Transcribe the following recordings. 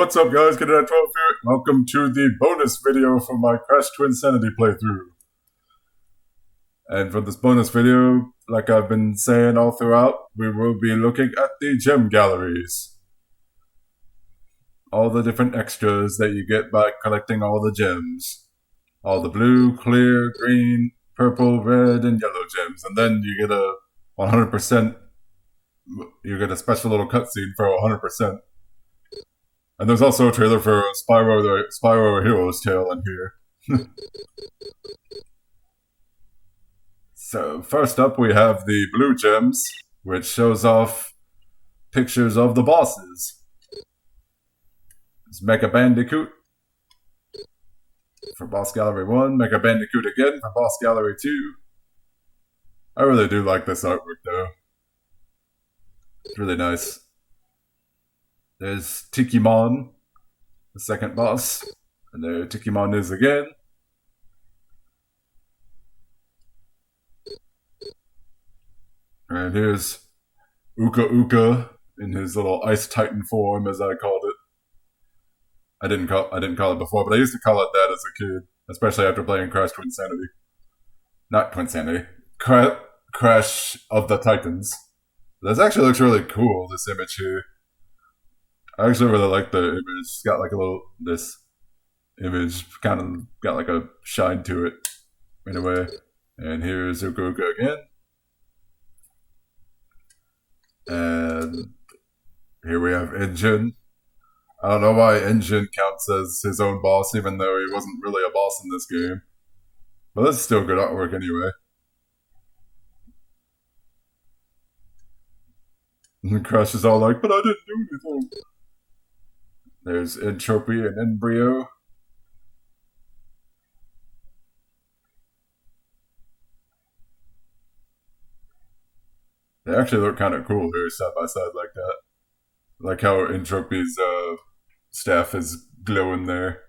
What's up guys, Cadet 12 here. Welcome to the bonus video for my Crash Twinsanity playthrough. And for this bonus video, like I've been saying all throughout, we will be looking at the gem galleries. All the different extras that you get by collecting all the gems. All the blue, clear, green, purple, red, and yellow gems. And then you get a 100%, you get a special little cutscene for 100%. And there's also a trailer for Spyro Hero's Tale in here. So first up we have the blue gems, which shows off pictures of the bosses. It's Mega Bandicoot for Boss Gallery 1, Mega Bandicoot again for Boss Gallery 2. I really do like this artwork though. It's really nice. There's Tikimon, the second boss, and there Tikimon is again. And here's Uka Uka in his little Ice Titan form, as I called it. I didn't call it before, but I used to call it that as a kid, especially after playing Crash Twinsanity. Not Twinsanity. Crash of the Titans. This actually looks really cool, this image here. I actually really like the image. It's got like this image kind of got like a shine to it in a way. And here's Uka Uka again. And here we have Engine. I don't know why Engine counts as his own boss, even though he wasn't really a boss in this game. But that's still good artwork anyway. And Crash is all like, but I didn't do anything. There's Entropy and Embryo. They actually look kind of cool here, side by side like that. Like how Entropy's staff is glowing there.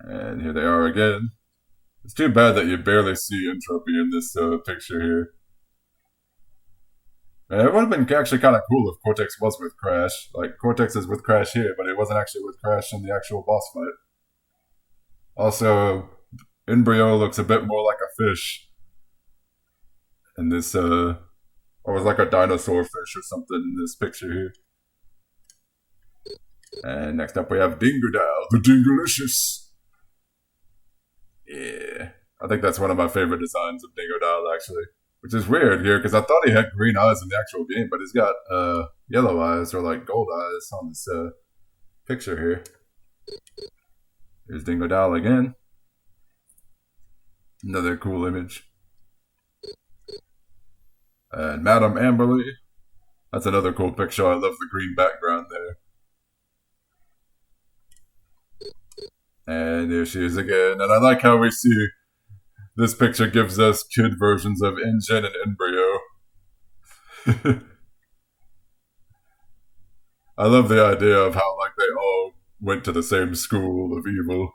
And here they are again. It's too bad that you barely see Entropy in this picture here. And it would have been actually kind of cool if Cortex was with Crash. Like, Cortex is with Crash here, but he wasn't actually with Crash in the actual boss fight. Also, Embryo looks a bit more like a fish. In this, or was like a dinosaur fish or something in this picture here. And next up we have Dingodile, the Dingalicious. Yeah, I think that's one of my favorite designs of Dingodile, actually. Which is weird here, because I thought he had green eyes in the actual game, but he's got yellow eyes, or like gold eyes on this picture here. Here's Dingodile again. Another cool image. And Madame Amberly. That's another cool picture. I love the green background there. And here she is again. And I like how we see this picture gives us kid versions of Engine and Embryo. I love the idea of how like they all went to the same school of evil.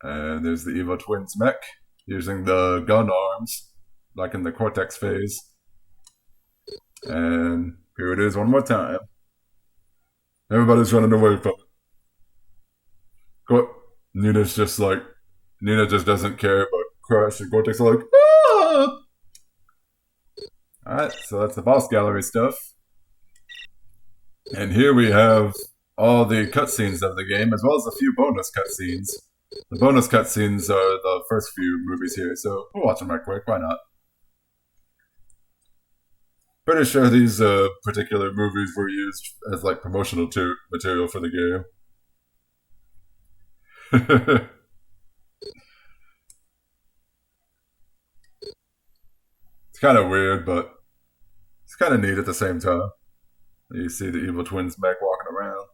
And there's the Evil Twins mech, using the gun arms, like in the Cortex phase. And here it is one more time. Everybody's running away from it. Nina's just like, Nina just doesn't care, but Crash and Cortex are like, ah! Alright, so that's the boss gallery stuff. And here we have all the cutscenes of the game, as well as a few bonus cutscenes. The bonus cutscenes are the first few movies here, so we'll watch them right quick, why not? Pretty sure these particular movies were used as like promotional material for the game. It's kind of weird, but it's kind of neat at the same time. You see the Evil Twins mech walking around.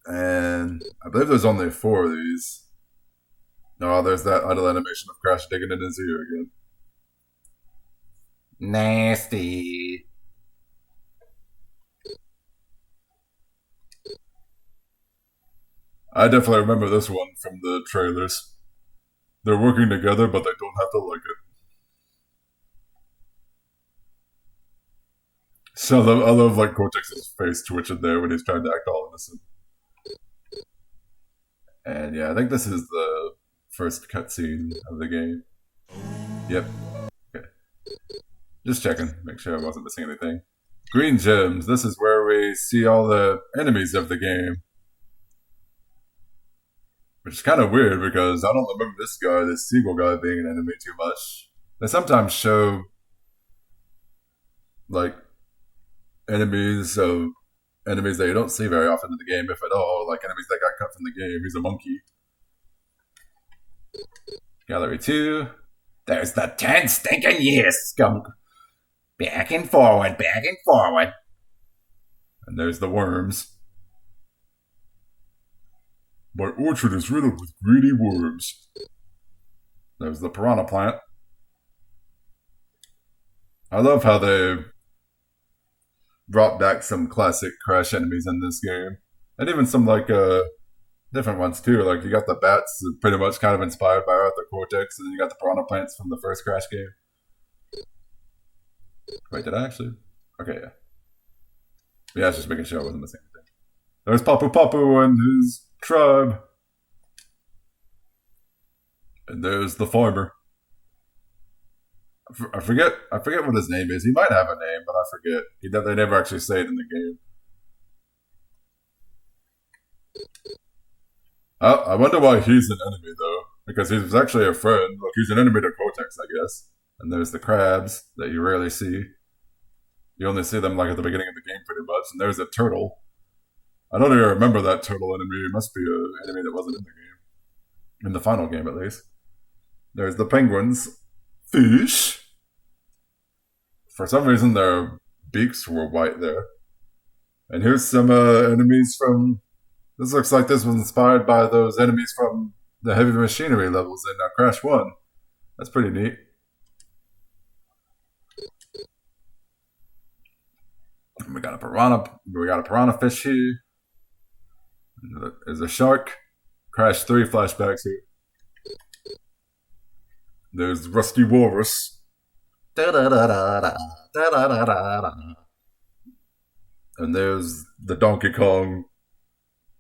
And I believe there's only 4 of these. No, there's that idle animation of Crash digging in his ear again. Nasty. I definitely remember this one from the trailers. They're working together, but they don't have to like it. So I love like Cortex's face twitching there when he's trying to act all innocent. And yeah, I think this is the first cutscene of the game. Yep. Okay. Just checking, make sure I wasn't missing anything. Green gems. This is where we see all the enemies of the game. Which is kind of weird because I don't remember this seagull guy, being an enemy too much. They sometimes show like enemies that you don't see very often in the game, if at all, like enemies that got cut from the game. He's a monkey. Gallery 2. There's the 10 stinking years, skunk. Back and forward, back and forward. And there's the worms. My orchard is riddled with greedy worms. There's the piranha plant. I love how they brought back some classic Crash enemies in this game. And even some like different ones too. Like you got the bats, pretty much kind of inspired by Arthur Cortex, and then you got the piranha plants from the first Crash game. Wait, did I actually? Okay, yeah. Yeah, I was just making sure I wasn't missing anything. There's Papu Papu and his tribe. And there's the farmer. I forget what his name is. He might have a name, but I forget. They never actually say it in the game. I wonder why he's an enemy, though. Because he was actually a friend. Look, he's an enemy to Cortex, I guess. And there's the crabs that you rarely see. You only see them like at the beginning of the game, pretty much. And there's a turtle. I don't even remember that turtle enemy. It must be an enemy that wasn't in the game. In the final game, at least. There's the penguins. Fish. For some reason, their beaks were white there. And here's some enemies from... This looks like this was inspired by those enemies from the heavy machinery levels in Crash 1. That's pretty neat. We got a piranha fish here. There's a shark. Crash 3 flashbacks here. There's Rusty Walrus. And there's the Donkey Kong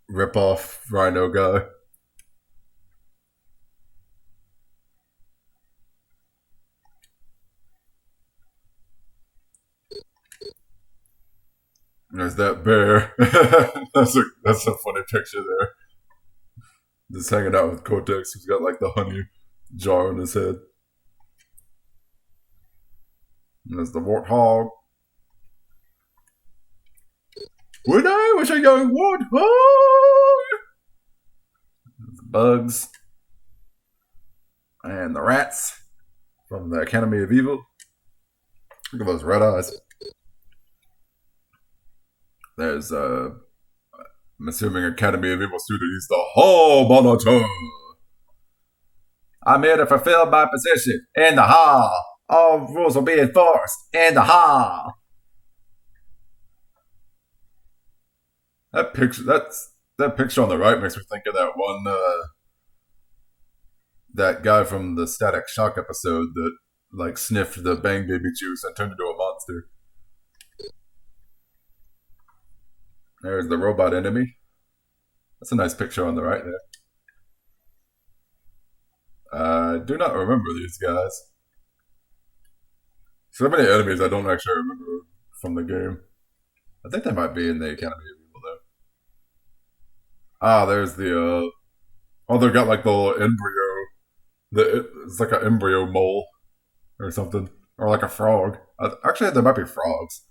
rip-off rhino guy. And there's that bear. That's a funny picture there. Just hanging out with Cortex, who's got like the honey jar on his head. And there's the warthog. When I was a young warthog! There's the bugs. And the rats from the Academy of Evil. Look at those red eyes. There's, I'm assuming Academy of Evil student. He's the Hall Monitor. I'm here to fulfill my position in the hall. All rules will be enforced in the hall. That picture on the right makes me think of that one, that guy from the Static Shock episode that like sniffed the Bang Baby juice and turned into a monster. There's the robot enemy. That's a nice picture on the right there. I do not remember these guys. So many enemies I don't actually remember from the game. I think they might be in the Academy of Evil though. Ah, there's the oh, they got like the little embryo. It's like an embryo mole or something, or like a frog. Actually, there might be frogs.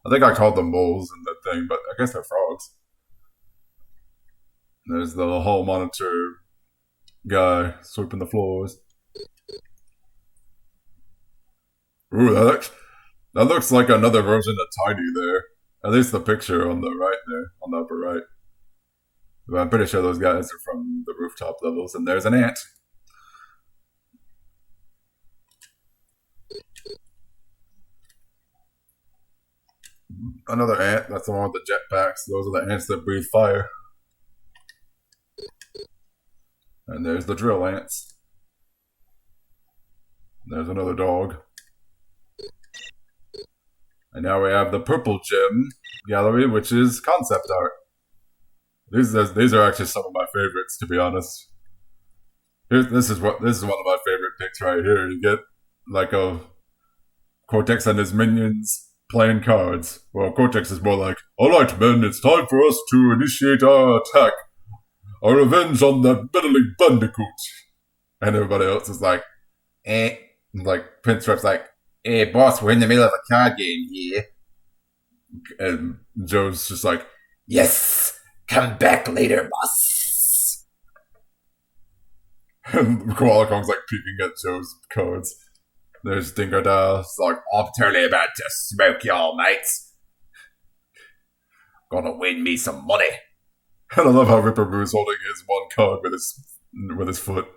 I think I called them moles in the thing, but I guess they're frogs. There's the hall monitor guy sweeping the floors. Ooh, that looks like another version of Tiny there. At least the picture on the right there, on the upper right. But I'm pretty sure those guys are from the rooftop levels. And there's an ant. Another ant. That's the one with the jetpacks. Those are the ants that breathe fire. And there's the drill ants. There's another dog. And now we have the purple gem gallery, which is concept art. These are actually some of my favorites, to be honest. This is one of my favorite picks right here. You get like a Cortex and his minions playing cards. Well, Cortex is more like, "Alright, men, it's time for us to initiate our attack. Our revenge on that meddling Bandicoot." And everybody else is like, eh. Like, Pinstripe's like, "Hey, boss, we're in the middle of a card game here." And Joe's just like, "Yes, come back later, boss." And Koala Kong's like peeking at Joe's cards. There's Dingodile. It's like, "I'm totally about to smoke y'all, mates. Gonna win me some money." And I love how Ripper Boo's holding his one card with his foot.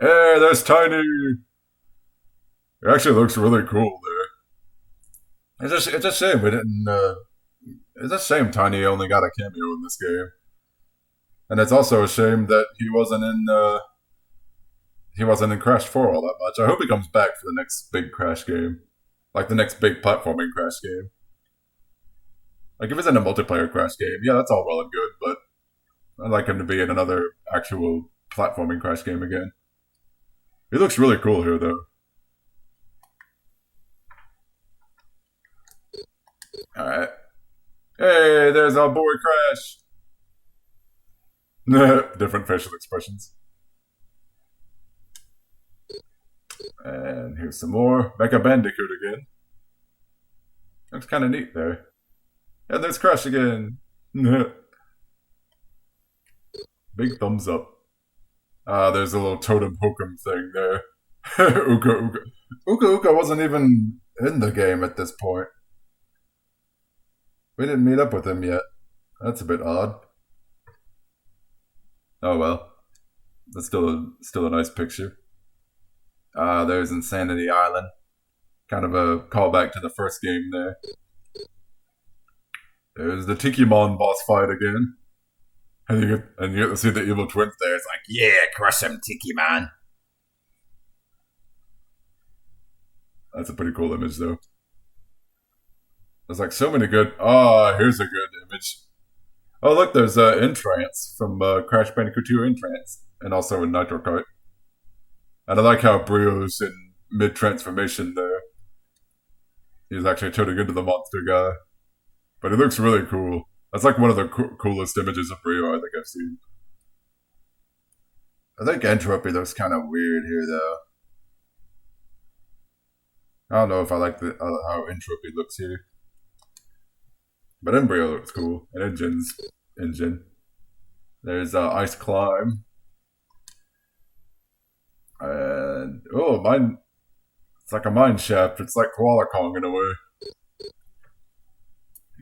Hey, there's Tiny. It actually looks really cool there. It's a shame we didn't. It's a shame Tiny only got a cameo in this game, and it's also a shame that he wasn't in Crash 4 all that much. I hope he comes back for the next big Crash game, like the next big platforming Crash game. Like if he's in a multiplayer Crash game, yeah, that's all well and good, but I'd like him to be in another actual platforming Crash game again. He looks really cool here, though. Alright. Hey, there's our boy Crash! Different facial expressions. And here's some more. Mecha Bandicoot again. Looks kind of neat there. And there's Crash again! Big thumbs up. There's a little totem hokum thing there. Uka Uka. Uka Uka wasn't even in the game at this point. We didn't meet up with him yet. That's a bit odd. Oh well. That's still a nice picture. There's Insanity Island. Kind of a callback to the first game there. There's the Tikimon boss fight again. And you get to see the evil twins there. It's like, "Yeah, crush him, Tiki Man." That's a pretty cool image, though. There's like so many good. Here's a good image. Oh, look, there's Entrance from Crash Bandicoot 2 Entrance, and also in Nitro Kart. And I like how Brio's in mid transformation there. He's actually turning into the monster guy, but he looks really cool. That's like one of the coolest images of Brio I think I've seen. I think Entropy looks kind of weird here, though. I don't know if I like how Entropy looks here. But Embryo looks cool. And Engine. There's Ice Climb. And, mine. It's like a mine shaft. It's like Koala Kong in a way.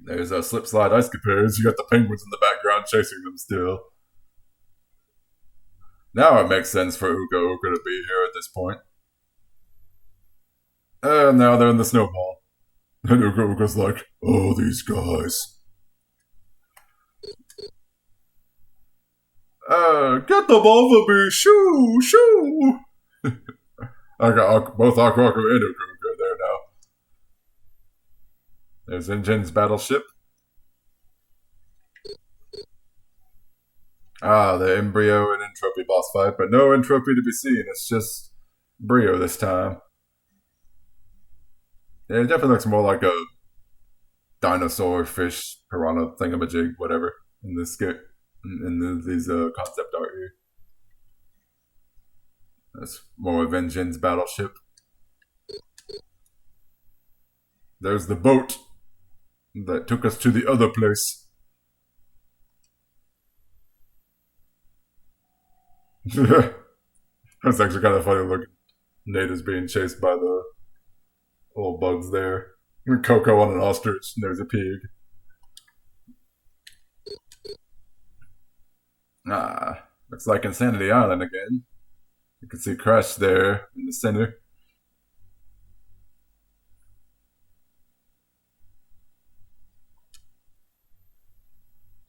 There's a Slip Slide Ice Capers. You got the penguins in the background chasing them still. Now it makes sense for Uka Uka to be here at this point. And now they're in the snowball. And Uka Uka's like, "Oh, these guys. Get them off of me! Shoo! Shoo!" I got both Aku Aku and Uka Uka there now. There's Engine's battleship. The Embryo and Entropy boss fight, but no Entropy to be seen. It's just Brio this time. Yeah, it definitely looks more like a dinosaur, fish, piranha thingamajig, whatever, in this skit, these concept art here. That's more of Engine's battleship. There's the boat that took us to the other place. That's actually kind of funny looking. Nate is being chased by the little bugs there. Coco on an ostrich, and there's a pig. Looks like Insanity Island again. You can see Crash there in the center.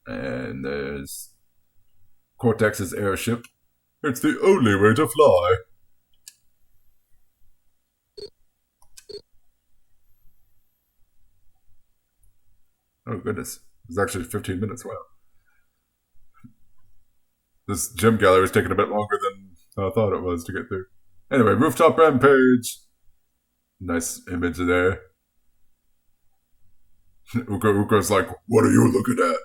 And There's Cortex's airship. It's the only way to fly. Oh goodness, it's actually 15 minutes. Wow. This gym gallery is taking a bit longer than I thought it was to get through. Anyway, rooftop rampage. Nice image there. Uka's like, what are you looking at?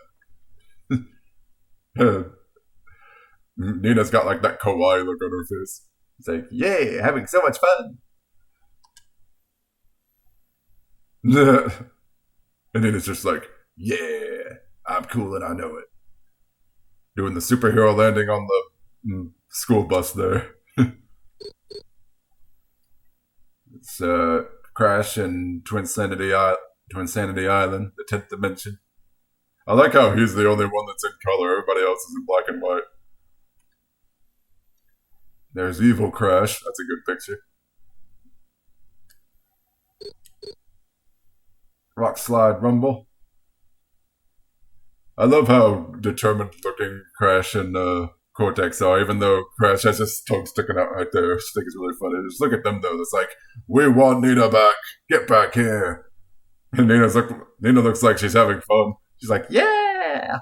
Nina's got like that kawaii look on her face. It's like, yay, having so much fun. And Nina's just like, yeah, I'm cool and I know it. Doing the superhero landing on the school bus there. It's Crash and Twinsanity Island, the 10th dimension. I like how he's the only one that's in color. Everybody else is in black and white. There's Evil Crash. That's a good picture. Rock Slide Rumble. I love how determined looking Crash and Cortex are, even though Crash has his tongue sticking out right there. I just think it's really funny. Just look at them though. It's like, we want Nina back. Get back here. And Nina looks like she's having fun. She's like, yeah.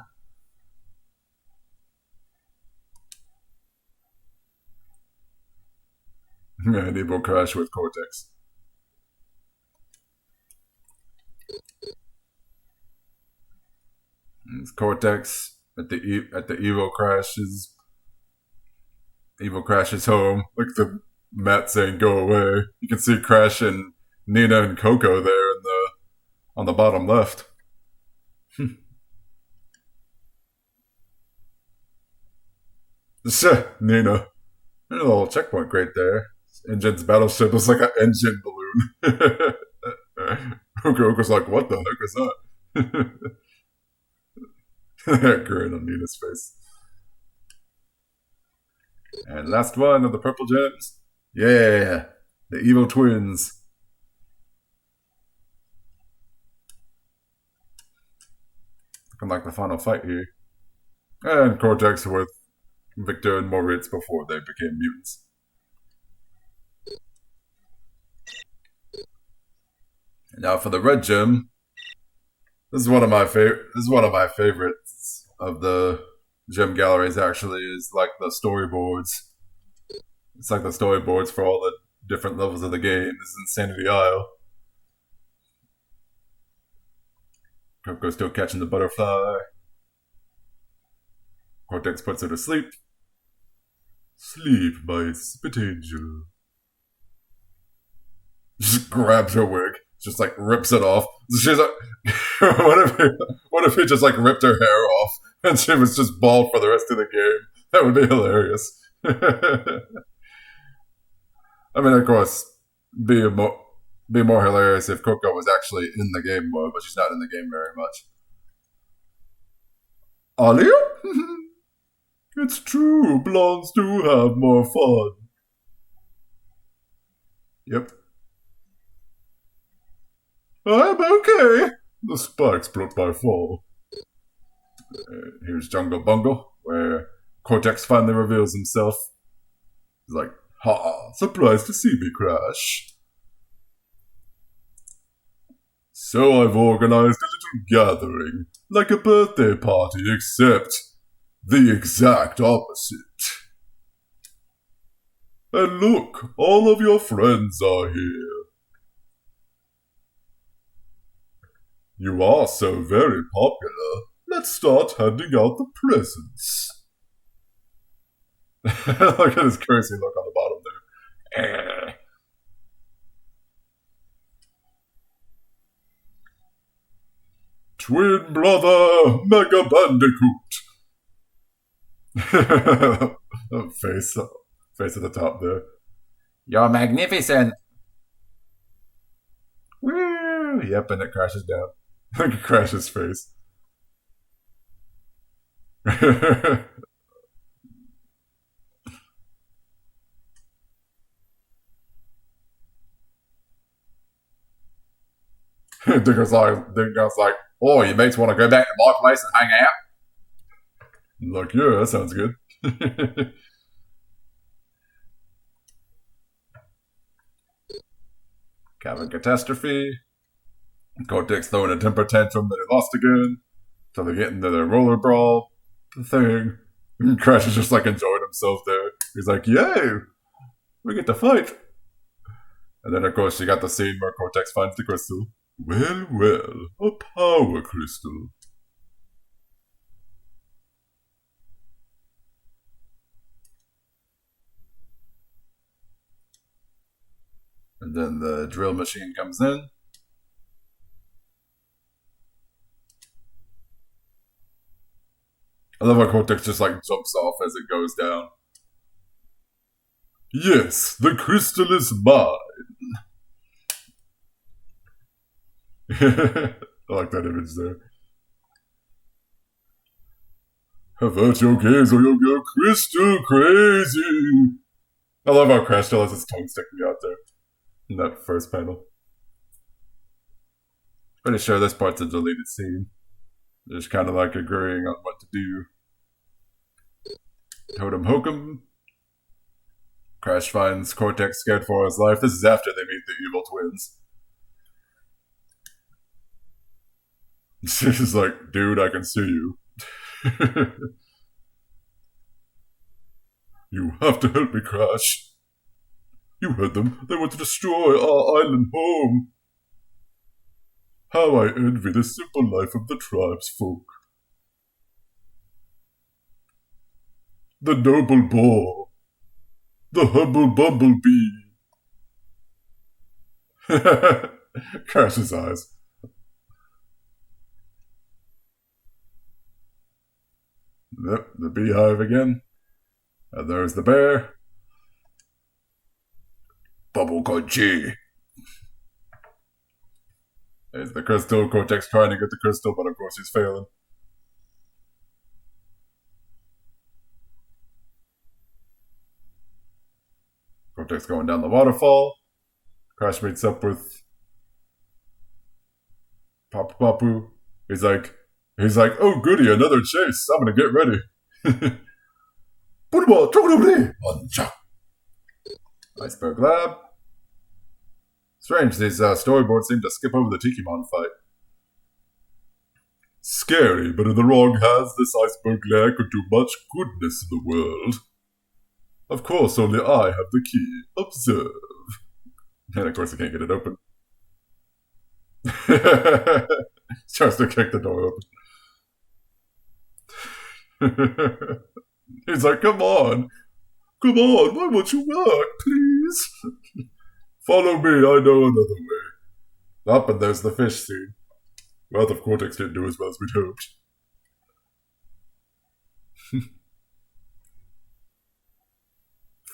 And Evil Crash with Cortex. And it's Cortex at the Evil Crash's home. Look at the mat saying "Go away." You can see Crash and Nina and Coco there on the bottom left. Nina, a little checkpoint great there. Engine's battleship looks like an engine balloon. Coco's like, what the heck is that? That grin on Nina's face. And last one of the purple gems. Yeah, the evil twins. Looking like the final fight here. And Cortex with Victor and Moritz before they became mutants. And now for the red gem. This is one of my favorites of the gem galleries. Actually, is like the storyboards. It's like the storyboards for all the different levels of the game. This is Insanity Isle. Coco's still catching the butterfly. Cortex puts her to sleep. Sleep, my spit angel. Just grabs her wig. Just like rips it off. She's like, what if he just like ripped her hair off and she was just bald for the rest of the game? That would be hilarious. I mean, of course, be more hilarious if Coco was actually in the game more, but she's not in the game very much. Alia? It's true, blondes do have more fun. Yep. I'm okay. The spikes blocked my fall. Here's Jungle Bungle, where Cortex finally reveals himself. He's like, ha, surprised to see me, Crash. So I've organized a little gathering, like a birthday party, except the exact opposite. And look, all of your friends are here. You are so very popular. Let's start handing out the presents. Look at his crazy look on the bottom there. Twin brother, Mega Bandicoot. Face at the top there. You're magnificent. Woo! Yep, and it crashes down. Look at Crash's face. Digger's like, oh, you mates want to go back to my place and hang out? Like, yeah, that sounds good. Cabin catastrophe. Cortex throwing a temper tantrum that he lost again. So they get into their roller brawl thing. And Crash is just like enjoying himself there. He's like, yay, we get to fight. And then, of course, you got the scene where Cortex finds the crystal. Well, well, a power crystal. And then the drill machine comes in. I love how Cortex just like jumps off as it goes down. Yes, the crystal is mine. I like that image there. Avert your gaze or you'll go crystal crazy. I love how Crash still has his tongue sticking out there in that first panel. Pretty sure this part's a deleted scene. Just kind of like agreeing on what to do. Totem Hokum. Crash finds Cortex scared for his life. This is after they meet the evil twins. She's like, dude, I can see you. You have to help me, Crash. You heard them. They want to destroy our island home. How I envy the simple life of the tribe's folk. The noble boar. The humble bumblebee. Crash's eyes. Yep, the beehive again. And there's the bear. Bubble G. There's the crystal. Cortex trying to get the crystal, but of course he's failing. Cortex going down the waterfall. Crash meets up with Papu Papu. He's like, oh goody, another chase. I'm gonna get ready. Iceberg Lab. Strange, these storyboards seem to skip over the Tikimon fight. Scary, but in the wrong hands, this iceberg lair could do much goodness in the world. Of course, only I have the key. Observe. And of course, he can't get it open. Tries to kick the door open. He's like, come on, why won't you work, please? Follow me, I know another way. Up, and there's the fish scene. Well, the Cortex didn't do as well as we'd hoped.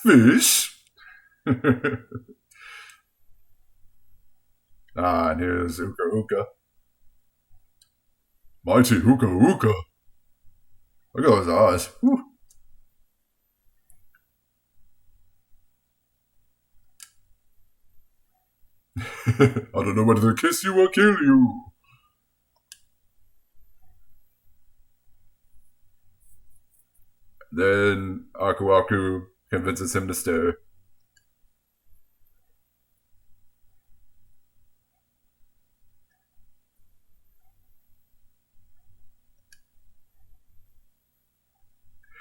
Fish? And here's Uka Uka. Mighty Uka Uka. Look at those eyes. Whew. I don't know whether to kiss you or kill you. Then Aku Aku convinces him to stay.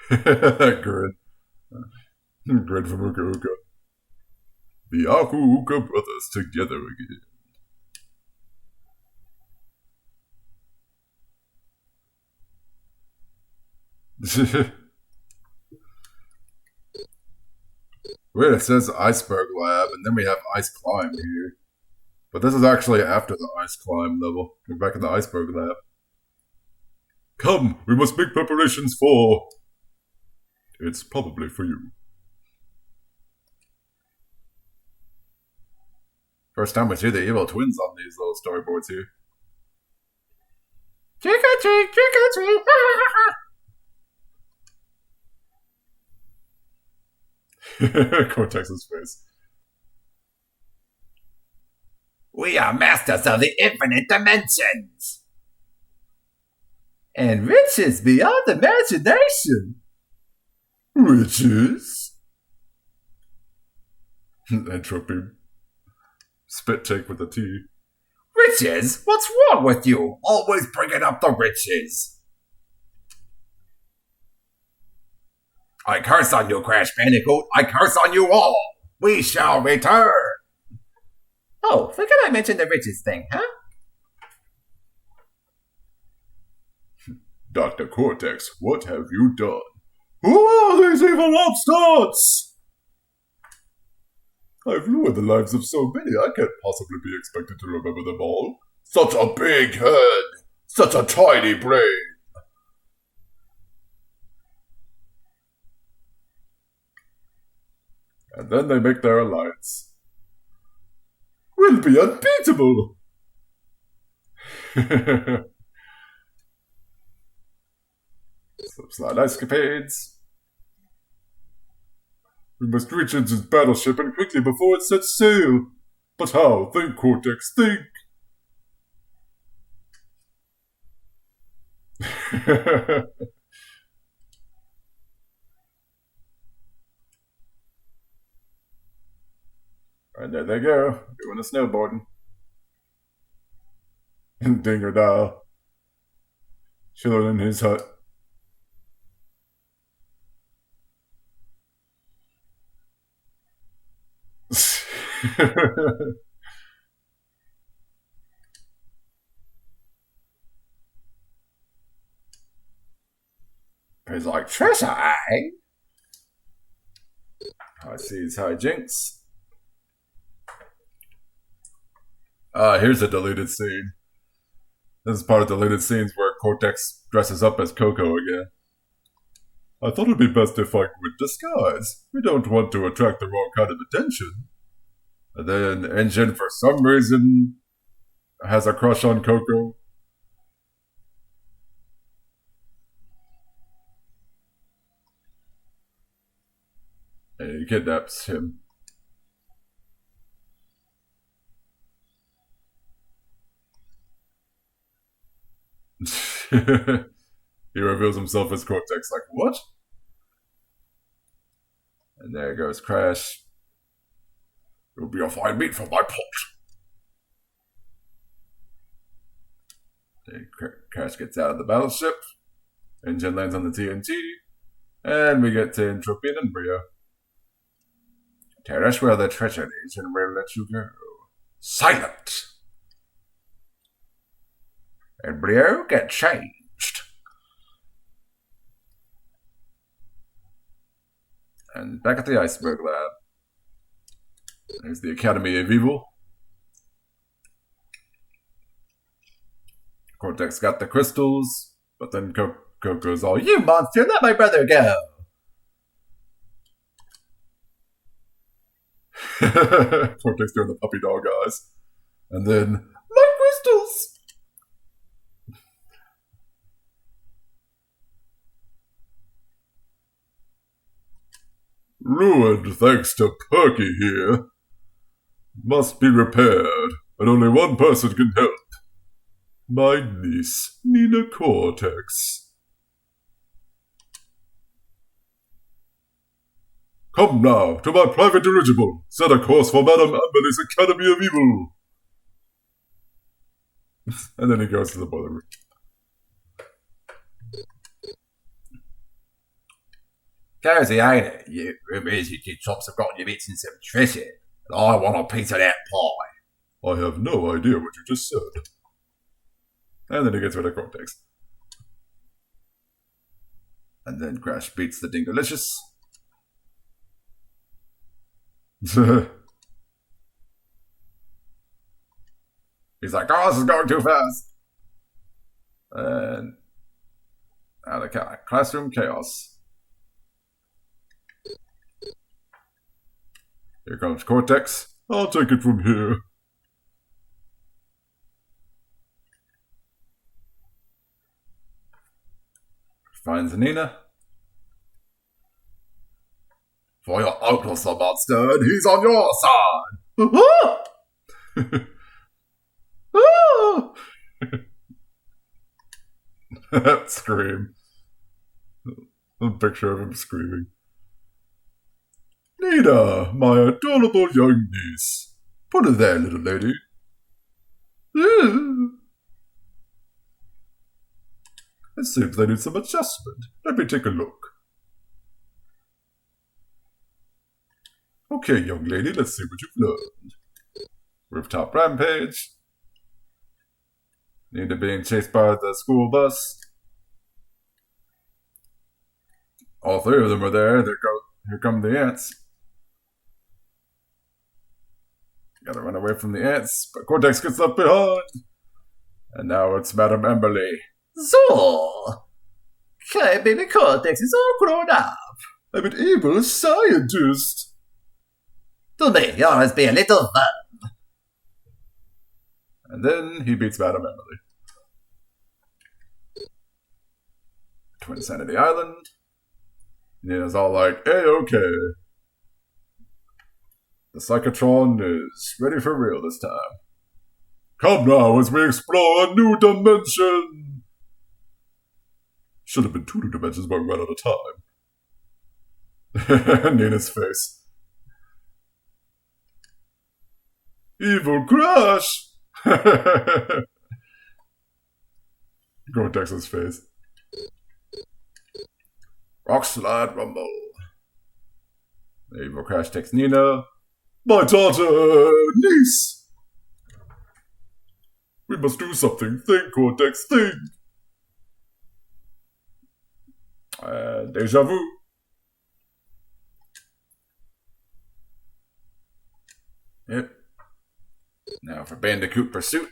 Grin. Grin from Uka Uka. The Aku Uka brothers together again. Wait, it says Iceberg Lab, and then we have Ice Climb here. But this is actually after the Ice Climb level. We're back in the Iceberg Lab. Come, we must make preparations for... It's probably for you. First time we see the evil twins on these little storyboards here. Trick or treat, trick or treat. Cortex's face. We are masters of the infinite dimensions. And riches beyond imagination. Riches? Entropy. Spit take with a T. Riches? What's wrong with you? Always bringing up the riches. I curse on you, Crash Bandicoot. I curse on you all. We shall return. Oh, forgot I mentioned the riches thing, huh? Dr. Cortex, what have you done? Who are these evil upstarts? I've ruined the lives of so many, I can't possibly be expected to remember them all. Such a big head! Such a tiny brain! And then they make their alliance. We'll be unbeatable! Some slight escapades. We must reach Engine's battleship and quickly before it sets sail. But how? Think, Cortex, think! And there they go, doing the snowboarding. And Dingodile, chilling in his hut. He's like, treasure, eh? I see his hijinks. Here's a deleted scene. This is part of deleted scenes where Cortex dresses up as Coco again. I thought it'd be best if I would disguise. We don't want to attract the wrong kind of attention. And then Engine, for some reason, has a crush on Coco. And he kidnaps him. He reveals himself as Cortex, like, what? And there goes Crash. You'll be a fine meat for my pot. And Crash gets out of the battleship. Engine lands on the TNT. And we get to Entropy and Embryo. Tell us where the treasure is and we'll let you go. Silent! Embryo, get changed. And back at the iceberg lab. There's the Academy of Evil. Cortex got the crystals, but then Coco's all, you monster, let my brother go! Cortex doing the puppy dog eyes. And then, my crystals! Ruined thanks to Perky here. Must be repaired, and only one person can help. My niece, Nina Cortex. Come now to my private dirigible. Set a course for Madame Amberley's Academy of Evil. And then he goes to the boiler room. Cozy, ain't it? You kid chops have gotten your bits in some treasure, and I want a piece of that pie. I have no idea what you just said. And then he gets rid of Cortex. And then Crash beats the Dingalicious. He's like, oh, this is going too fast. And out of classroom chaos. Here comes Cortex. I'll take it from here. Finds Nina. For your uncle's a monster, and he's on your side. Scream. A picture of him screaming. Nina, my adorable young niece. Put her there, little lady. It seems they need some adjustment. Let me take a look. Okay, young lady, let's see what you've learned. Rooftop rampage. Nina being chased by the school bus. All three of them are there. Here come the ants. Gotta run away from the ants, but Cortex gets left behind. And now it's Madame Emberly. So, baby Cortex is all grown up. I'm an evil scientist. To me, you always be a little fun. And then he beats Madame Emily. Twinsanity Island. Nina's all like, hey, okay. The Psychotron is ready for real this time. Come now as we explore a new dimension. Should have been 2 new dimensions, but we ran out of time. Nina's face. Evil Crash! Cortex's face. Rock slide rumble. The evil Crash takes Nina. My daughter, niece! We must do something. Think, Cortex, think! Deja vu. Yep. Now for Bandicoot Pursuit.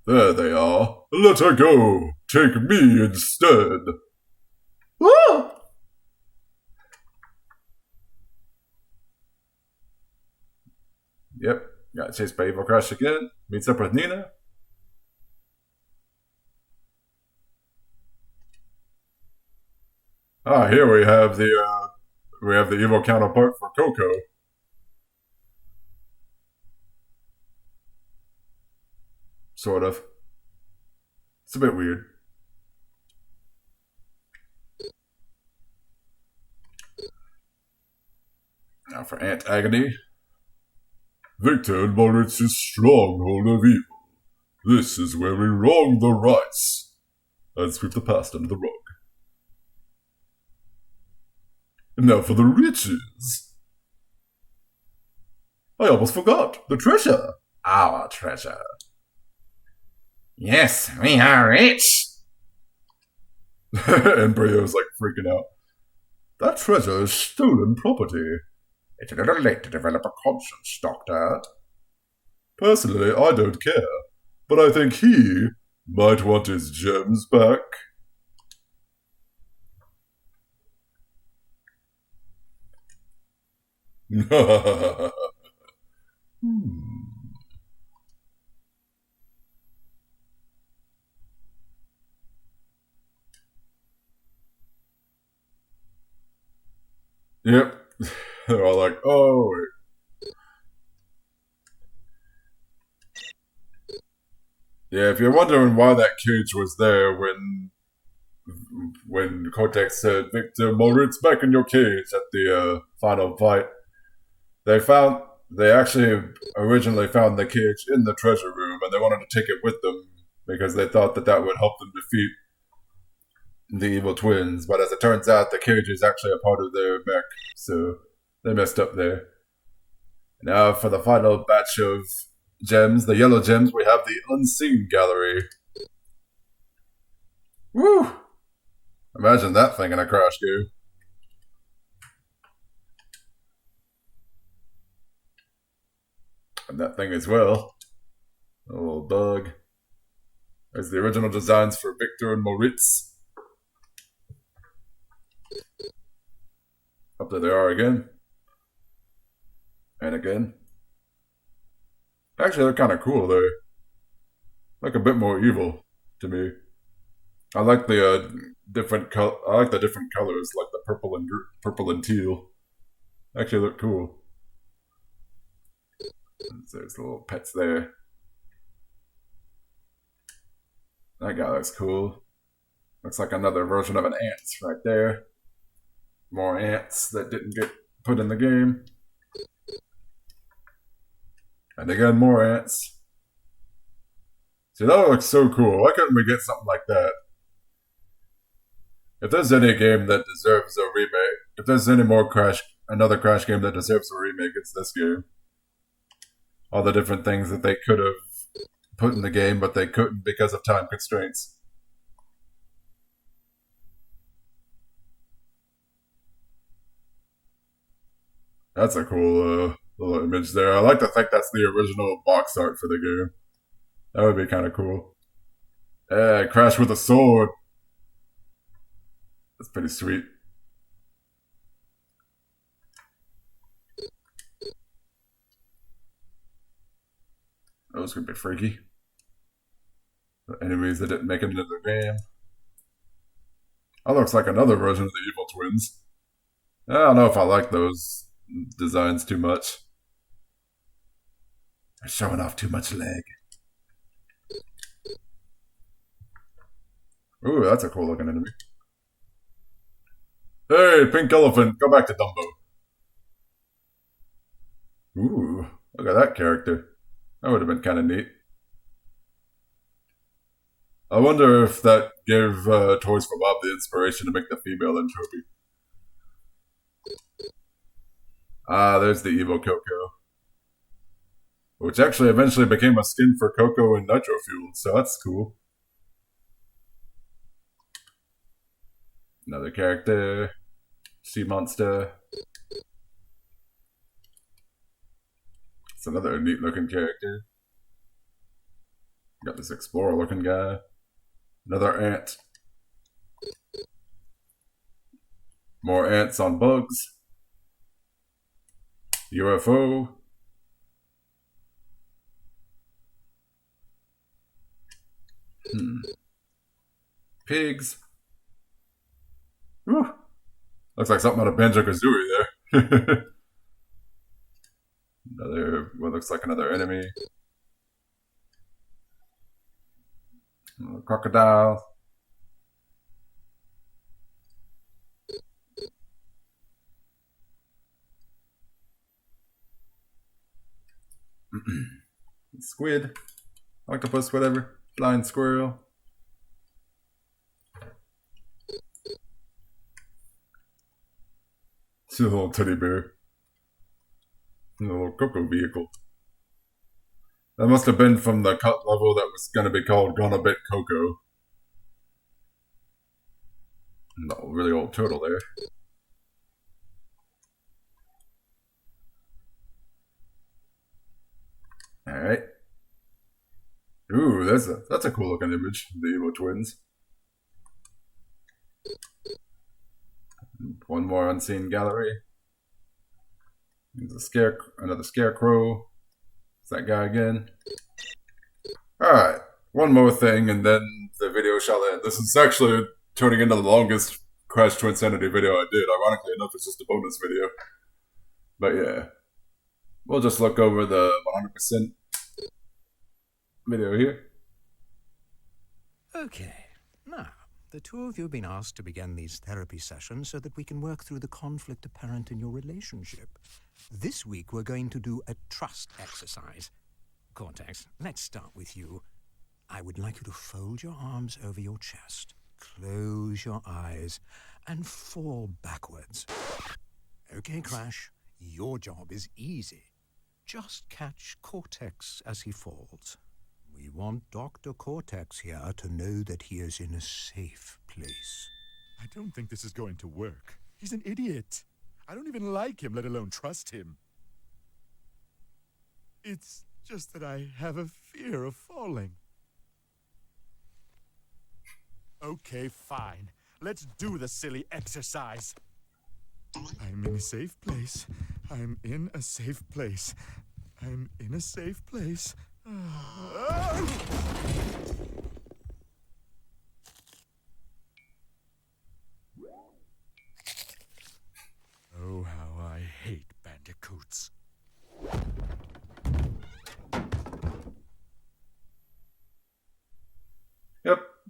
There they are. Let her go. Take me instead. Woo! Yep. Got chased by Evil Crash again. Meets up with Nina. Here we have the evil counterpart for Coco. Sort of. It's a bit weird. Now for Aunt Agony. Victor and Moritz's stronghold of evil. This is where we wrong the rights and sweep the past under the rug. And now for the riches. I almost forgot. The treasure. Our treasure. Yes, we are rich. And Brio's like freaking out. That treasure is stolen property. It's a little late to develop a conscience, Doctor. Personally, I don't care. But I think he might want his gems back. Yep. They're all like, oh, wait. Yeah, if you're wondering why that cage was there when Cortex said, Victor Moritz, back in your cage at the final fight, they actually originally found the cage in the treasure room, and they wanted to take it with them because they thought that would help them defeat the evil twins. But as it turns out, the cage is actually a part of their mech, so they messed up there. Now for the final batch of gems, the yellow gems, we have the Unseen Gallery. Woo! Imagine that thing in a Crash game. And that thing as well. A little bug. There's the original designs for Victor and Moritz. Up there they are again. And again. Actually, they're kind of cool. They're like a bit more evil to me. I like the different colors, like the purple and teal. Actually, look cool. There's little pets there. That guy looks cool. Looks like another version of an ants right there. More ants that didn't get put in the game. And again, more ants. See, that looks so cool. Why couldn't we get something like that? If there's any game that deserves a remake, if there's any more another Crash game that deserves a remake, it's this game. All the different things that they could have put in the game, but they couldn't because of time constraints. That's a cool little image there. I like to think that's the original box art for the game. That would be kind of cool. Yeah, Crash with a sword. That's pretty sweet. Those could be freaky. The enemies that didn't make it into the game. That looks like another version of the Evil Twins. I don't know if I like those designs too much. They're showing off too much leg. Ooh, that's a cool looking enemy. Hey, pink elephant, go back to Dumbo. Ooh, look at that character. That would have been kind of neat. I wonder if that gave Toys for Bob the inspiration to make the female entropy. Ah, there's the evil Coco. Which actually eventually became a skin for Coco and Nitro Fuel, so that's cool. Another character. Sea Monster. It's another neat looking character. Got this explorer looking guy. Another ant. More ants on bugs. UFO. Pigs. Whew. Looks like something out of Banjo-Kazooie there. What looks like another enemy. Another crocodile. Squid. Octopus, whatever. Flying squirrel. It's a little teddy bear. A little Coco vehicle. That must have been from the cut level that was going to be called Gonna Bit Coco. No, really old turtle there. Alright. Ooh, that's a cool looking image. The Evil Twins. One more unseen gallery. There's another scarecrow. It's that guy again. Alright, one more thing and then the video shall end. This is actually turning into the longest Crash Twinsanity video I did. Ironically enough, it's just a bonus video. But yeah. We'll just look over the 100% video here. Okay, now, the two of you have been asked to begin these therapy sessions so that we can work through the conflict apparent in your relationship. This week we're going to do a trust exercise. Cortex, let's start with you. I would like you to fold your arms over your chest, close your eyes, and fall backwards. Okay, Crash, your job is easy. Just catch Cortex as he falls. We want Dr. Cortex here to know that he is in a safe place. I don't think this is going to work. He's an idiot. I don't even like him, let alone trust him. It's just that I have a fear of falling. Okay, fine. Let's do the silly exercise. I'm in a safe place. I'm in a safe place. I'm in a safe place. Oh, how I hate bandicoots.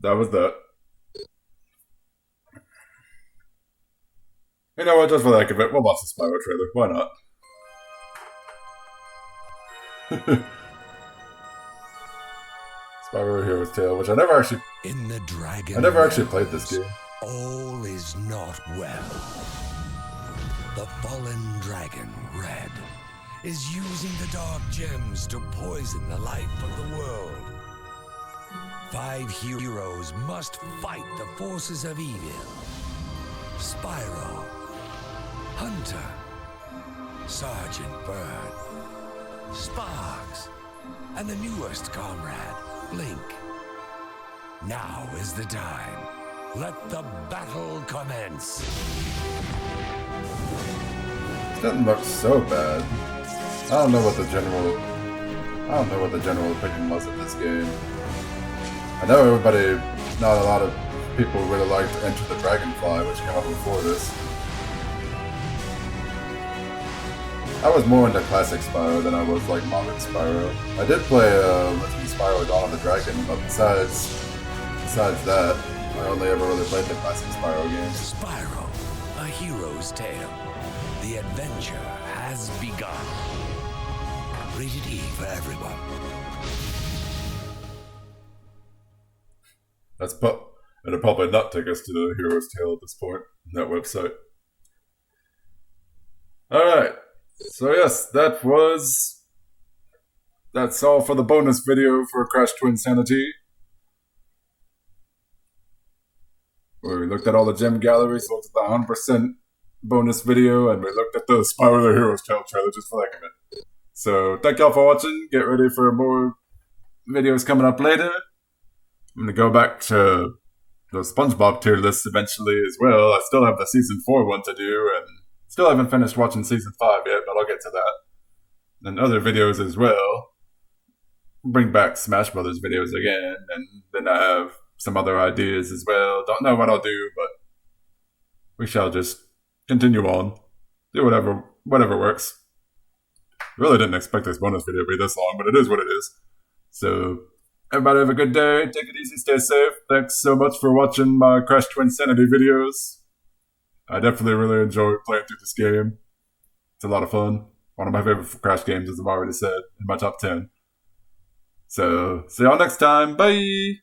that was that. You know what? Just for the heck of it, we'll watch the Spyro trailer. Why not? Spyro Hero's Tale, which I never actually played this game. All is not well. The fallen dragon, Red, is using the dark gems to poison the life of the world. 5 heroes must fight the forces of evil. Spyro, Hunter, Sergeant Bird, Sparks, and the newest comrade, Blink. Now is the time. Let the battle commence. It doesn't look so bad. I don't know what the general opinion was of this game. I know not a lot of people really liked Enter the Dragonfly, which came out before this. I was more into classic Spyro than I was like modern Spyro. I did play Legend of Spyro Dawn of the Dragon, but besides that, I only ever really played the classic Spyro games. Spyro, a hero's tale. The adventure has begun. Rated E for everyone. It'll probably not take us to the Hero's Tale at this point, that website. Alright, so yes, that's all for the bonus video for Crash Twinsanity. Where we looked at all the gem galleries, looked at the 100% bonus video, and we looked at the Spyro the Hero's Tale trailer just for the heck of it. So, thank y'all for watching. Get ready for more videos coming up later. I'm going to go back to the SpongeBob tier list eventually as well. I still have the Season 4 one to do, and still haven't finished watching Season 5 yet, but I'll get to that. And other videos as well. Bring back Smash Brothers videos again, and then I have some other ideas as well. Don't know what I'll do, but we shall just continue on. Do whatever works. Really didn't expect this bonus video to be this long, but it is what it is. So, everybody have a good day. Take it easy. Stay safe. Thanks so much for watching my Crash Twinsanity videos. I definitely really enjoy playing through this game. It's a lot of fun. One of my favorite Crash games, as I've already said, in my top 10. So, see y'all next time. Bye!